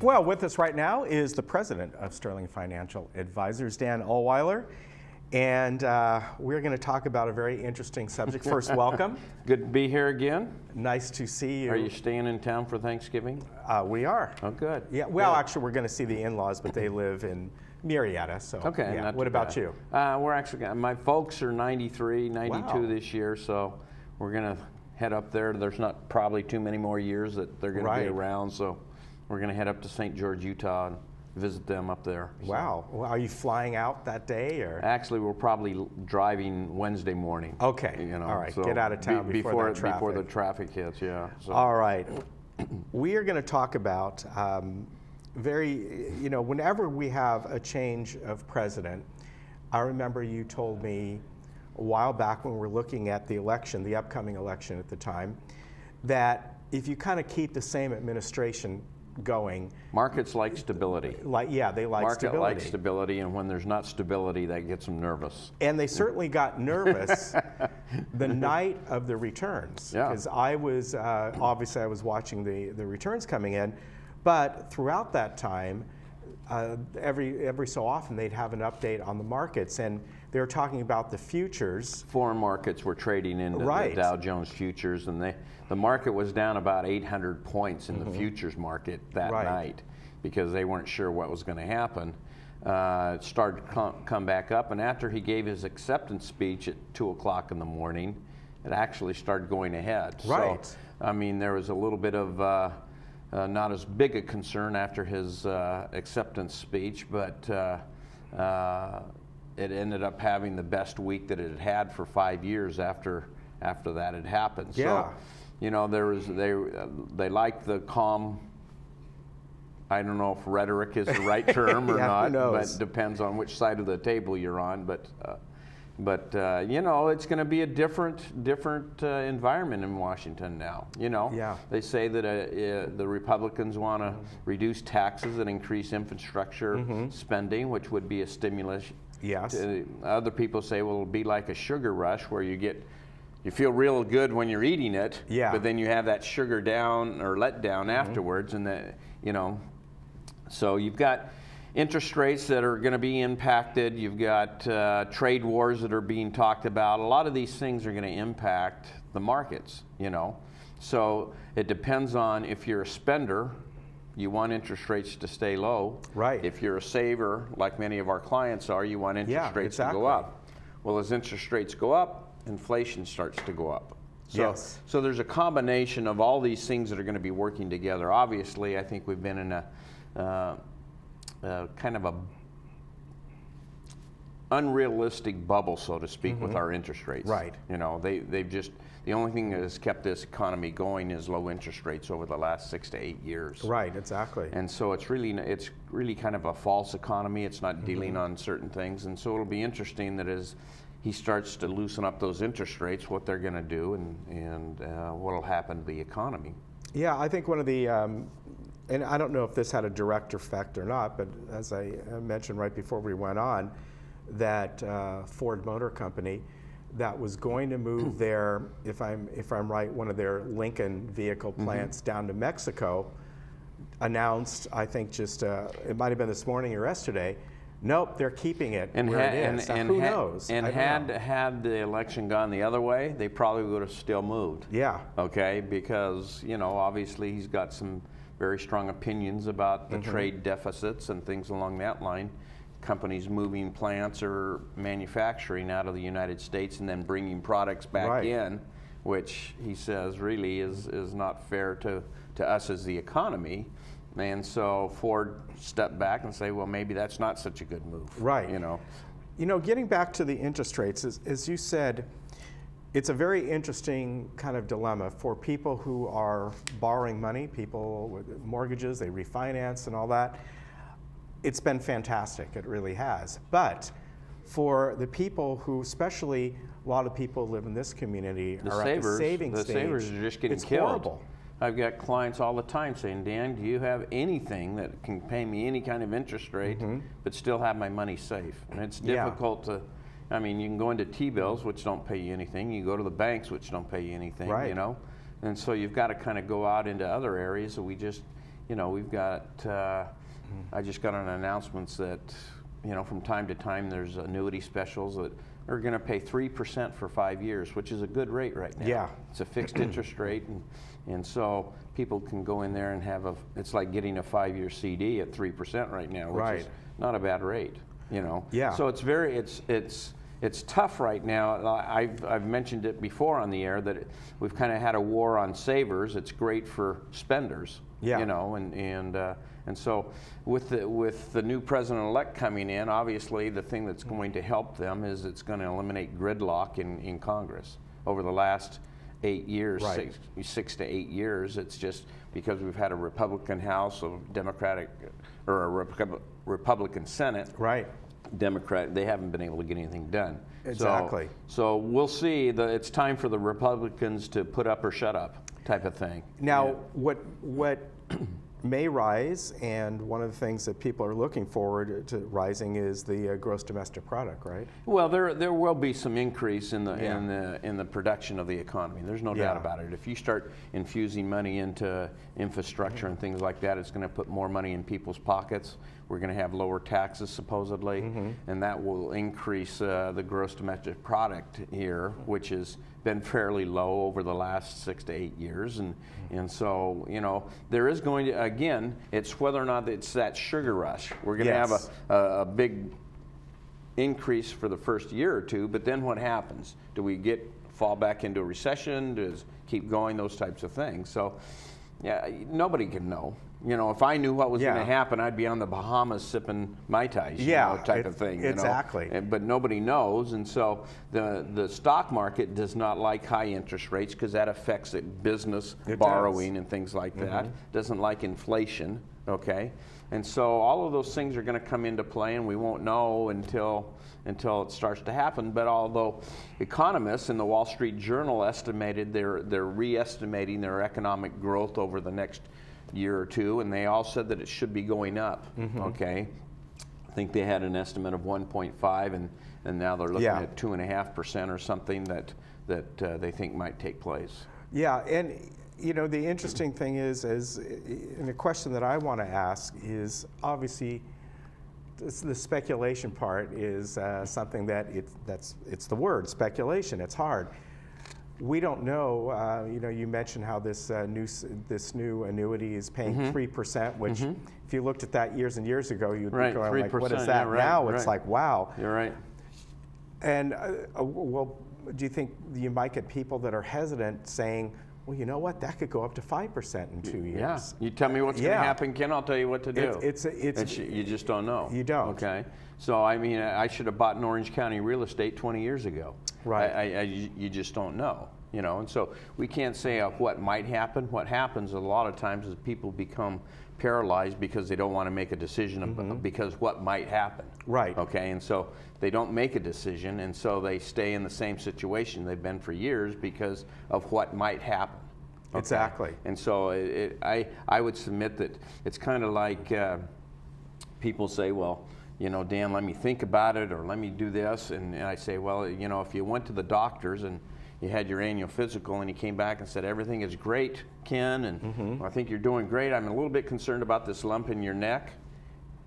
Well, with us right now is the president of Sterling Financial Advisors, Dan Ullweiler. And we're going to talk about a very interesting subject. First, welcome. Good to be here again. Nice to see you. Are you staying in town for Thanksgiving? We are. Oh, good. Yeah. Well, Good. actually, we're going to see the in-laws, but they live in Murrieta. So, Okay. yeah. Not What too about bad. you? We're actually, my folks are 93, 92 Wow. this year, so we're going to head up there. There's not probably too many more years that they're going to Right. be around, so we're going to head up to St. George, Utah and visit them up there. So Wow. Well, are you flying out that day, or? actually, we're probably driving Wednesday morning. Okay. You know, All right. so Get out of town before that before the traffic. traffic hits, yeah. So. All right. We are going to talk about whenever we have a change of president, I remember you told me a while back when we were looking at the election, the upcoming election at the time, that if you kind of keep the same administration going, Markets like stability. they like Market stability. likes stability, and when there's not stability, that gets them nervous. And they certainly got nervous the night of the returns. Yeah. Because I was, obviously I was watching the returns coming in, but throughout that time, every so often they'd have an update on the markets, and they were talking about the futures. Foreign markets were trading into Right. the Dow Jones futures, and the market was down about 800 points in the futures market that Right. night because they weren't sure what was going to happen. It started to come back up, and after he gave his acceptance speech at 2 o'clock in the morning, it actually started going ahead. Right. So, I mean, there was a little bit of not as big a concern after his acceptance speech, but it ended up having the best week that it had had for 5 years after that had happened. Yeah. So, you know, they like the calm. I don't know if rhetoric is the right term or Yeah, who not, knows? but it depends on which side of the table you're on. But you know, it's going to be a different environment in Washington now. You know, Yeah. they say that the Republicans want to reduce taxes and increase infrastructure spending, which would be a stimulus. Yes. Other people say, well, it'll be like a sugar rush where you feel real good when you're eating it, Yeah. but then you have that sugar down or let down afterwards, and so you've got interest rates that are going to be impacted. You've got trade wars that are being talked about. A lot of these things are going to impact the markets, you know. So it depends on if you're a spender, you want interest rates to stay low. Right. If you're a saver, like many of our clients are, you want interest Yeah, rates exactly. to go up. Well, as interest rates go up, inflation starts to go up. Yes. So there's a combination of all these things that are going to be working together. Obviously, I think we've been in a kind of a unrealistic bubble, so to speak, with our interest rates. Right. You know, they've just, the only thing that has kept this economy going is low interest rates over the last 6 to 8 years. Right, exactly. And so it's really kind of a false economy. It's not dealing on certain things, and so it'll be interesting that as he starts to loosen up those interest rates, what they're going to do, and what will happen to the economy. Yeah, I think one of the, and I don't know if this had a direct effect or not, but as I mentioned right before we went on, that Ford Motor Company that was going to move their, if I'm right, one of their Lincoln vehicle plants down to Mexico, announced, I think just, it might have been this morning or yesterday, nope, they're keeping it where it is. Now, who knows? And I don't know. had the election gone the other way, they probably would have still moved. Yeah. Okay, because, you know, obviously he's got some very strong opinions about the trade deficits and things along that line. Companies moving plants or manufacturing out of the United States and then bringing products back Right. in, which he says really is not fair to us as the economy. And so Ford stepped back and say, well, maybe that's not such a good move. Right. You know. You know, getting back to the interest rates, as you said, it's a very interesting kind of dilemma for people who are borrowing money, people with mortgages, they refinance and all that. It's been fantastic, it really has. But for the people who, especially a lot of people who live in this community, are at the saving stage, the savers are just getting it's killed. horrible. I've got clients all the time saying, Dan, do you have anything that can pay me any kind of interest rate but still have my money safe? And it's Yeah. difficult to, I mean, you can go into T-bills, which don't pay you anything. You go to the banks, which don't pay you anything, Right. you know? And so you've got to kind of go out into other areas. So we just, we've got, I just got an announcements that, from time to time there's annuity specials that are going to pay 3% for 5 years, which is a good rate right now. Yeah. It's a fixed interest rate, and so people can go in there and it's like getting a 5-year CD at 3% right now, which is not a bad rate, Yeah. So it's tough right now. I've mentioned it before on the air that we've kind of had a war on savers. It's great for spenders, and so with the new president-elect coming in, obviously the thing that's going to help them is it's going to eliminate gridlock in Congress. Over the last 8 years, 6 to 8 years, it's just because we've had a Republican House, a Republican Senate. Right. Democrat, they haven't been able to get anything done. Exactly. So we'll see. It's time for the Republicans to put up or shut up type of thing. Now, what may rise, and one of the things that people are looking forward to rising is the gross domestic product, right? Well, there will be some increase in the production of the economy. There's no doubt about it. If you start infusing money into infrastructure and things like that, it's going to put more money in people's pockets. We're going to have lower taxes supposedly, and that will increase the gross domestic product here, which has been fairly low over the last 6 to 8 years, and so there is going to, again, it's whether or not it's that sugar rush. We're going to have a big increase for the first year or two, but then what happens? Do we fall back into a recession? Does it keep going? Those types of things. So nobody can know. If I knew what was going to happen, I'd be on the Bahamas sipping Mai Tais, type of thing. Exactly. But nobody knows, and so the stock market does not like high interest rates because that affects business borrowing and things like that. Doesn't like inflation, okay? And so all of those things are going to come into play, and we won't know until it starts to happen. But although economists in the Wall Street Journal estimated they're re-estimating their economic growth over the next year or two, and they all said that it should be going up. Okay, I think they had an estimate of 1.5, and now they're looking at 2.5% or something that they think might take place. Yeah, and the interesting thing is, and the question that I want to ask is, obviously, the speculation part is something that it's the word speculation. It's hard. We don't know. You mentioned how this new annuity is paying 3%, which if you looked at that years and years ago, you'd be going like, "What is that now?" It's like, wow. You're right. And well, do you think you might get people that are hesitant saying, "Well, you know what? That could go up to 5% in 2 years." Yeah. You tell me what's going to happen, Ken. I'll tell you what to do. You just don't know. You don't. Okay. So I should have bought in Orange County real estate 20 years ago. Right. You just don't know. And so we can't say what might happen. What happens a lot of times is people become paralyzed because they don't want to make a decision because what might happen. Right. Okay, and so they don't make a decision, and so they stay in the same situation they've been for years because of what might happen. Okay? Exactly. And so I would submit that it's kind of like people say, well, Dan, let me think about it, or let me do this, and I say, well, if you went to the doctors and you had your annual physical and you came back and said, everything is great, Ken, and I think you're doing great. I'm a little bit concerned about this lump in your neck.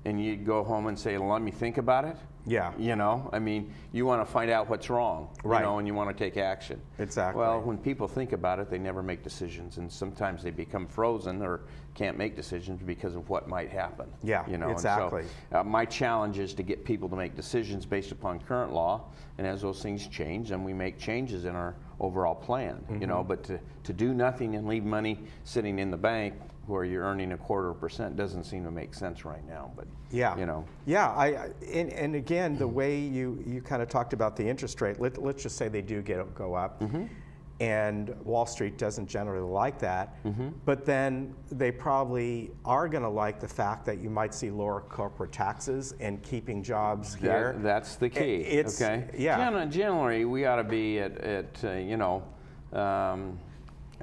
And you go home and say, let me think about it. Yeah. You want to find out what's wrong, right. And you want to take action. Exactly. Well, when people think about it, they never make decisions, and sometimes they become frozen or can't make decisions because of what might happen. Yeah, exactly. And so, my challenge is to get people to make decisions based upon current law, and as those things change, then we make changes in our overall plan. But to do nothing and leave money sitting in the bank where you're earning 0.25% doesn't seem to make sense right now. But yeah, and again, the way you kind of talked about the interest rate, let's just say they do go up, and Wall Street doesn't generally like that, but then they probably are going to like the fact that you might see lower corporate taxes and keeping jobs here. That's the key. Okay. Yeah. Generally, we ought to be at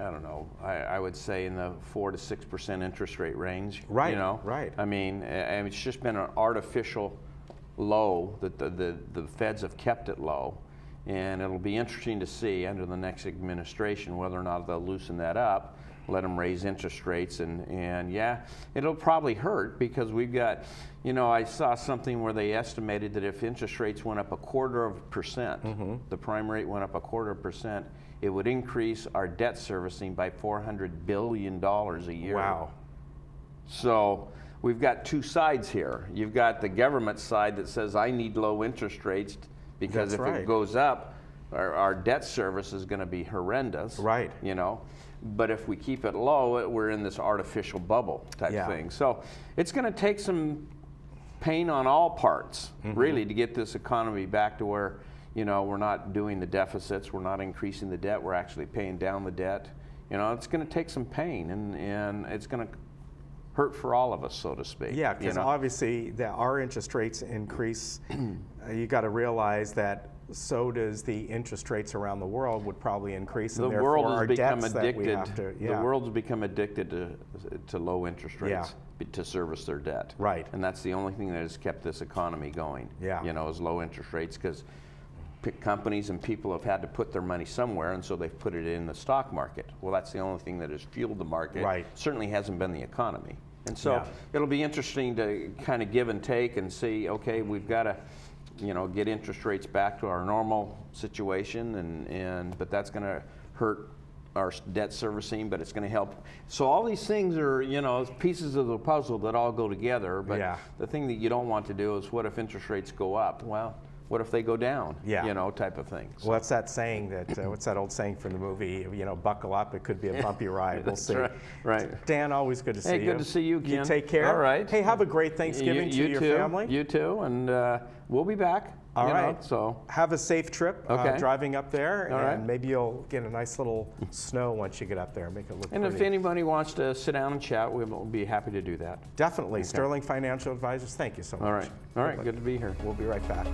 I don't know, I would say in the 4 to 6% interest rate range. Right, right. It's just been an artificial low that the feds have kept it low. And it'll be interesting to see under the next administration whether or not they'll loosen that up. let them raise interest rates, and yeah, it'll probably hurt because we've got, I saw something where they estimated that if interest rates went up 0.25%, the prime rate went up 0.25%, it would increase our debt servicing by $400 billion a year. Wow. So we've got two sides here. You've got the government side that says, I need low interest rates because That's if right. it goes up, our debt service is going to be horrendous. Right. But if we keep it low, we're in this artificial bubble type Yeah. thing. So it's going to take some pain on all parts, really, to get this economy back to where, we're not doing the deficits, we're not increasing the debt, we're actually paying down the debt. It's going to take some pain, and it's going to hurt for all of us, so to speak. Yeah, because obviously our interest rates increase. You got to realize that so does the interest rates around the world would probably increase, and The therefore world our has become debts that we have addicted. to. The world's become addicted to low interest rates Yeah. to service their debt. Right. And that's the only thing that has kept this economy going. Yeah. Is low interest rates, because companies and people have had to put their money somewhere, and so they've put it in the stock market. Well, that's the only thing that has fueled the market. Right. Certainly hasn't been the economy. And so Yeah. it'll be interesting to kind of give and take and see, okay, we've got to get interest rates back to our normal situation, but that's going to hurt our debt servicing, but it's going to help. So all these things are, pieces of the puzzle that all go together. But Yeah. the thing that you don't want to do is, what if interest rates go up? Well, what if they go down? Yeah. Type of thing. So, Well, that's that saying that, what's that old saying from the movie, buckle up, it could be a bumpy ride. We'll see. Right. Dan, always good to see you. Hey, good to see you, Ken. You take care. All right. Hey, have a great Thanksgiving to your too. family. You too, and we'll be back. All right. So have a safe trip Okay. driving up there, All and right. maybe you'll get a nice little snow once you get up there. Make it look And pretty. if anybody wants to sit down and chat, we'll be happy to do that. Definitely. Sterling Financial Advisors, thank you so much. All right. All right. Good to be here. We'll be right back.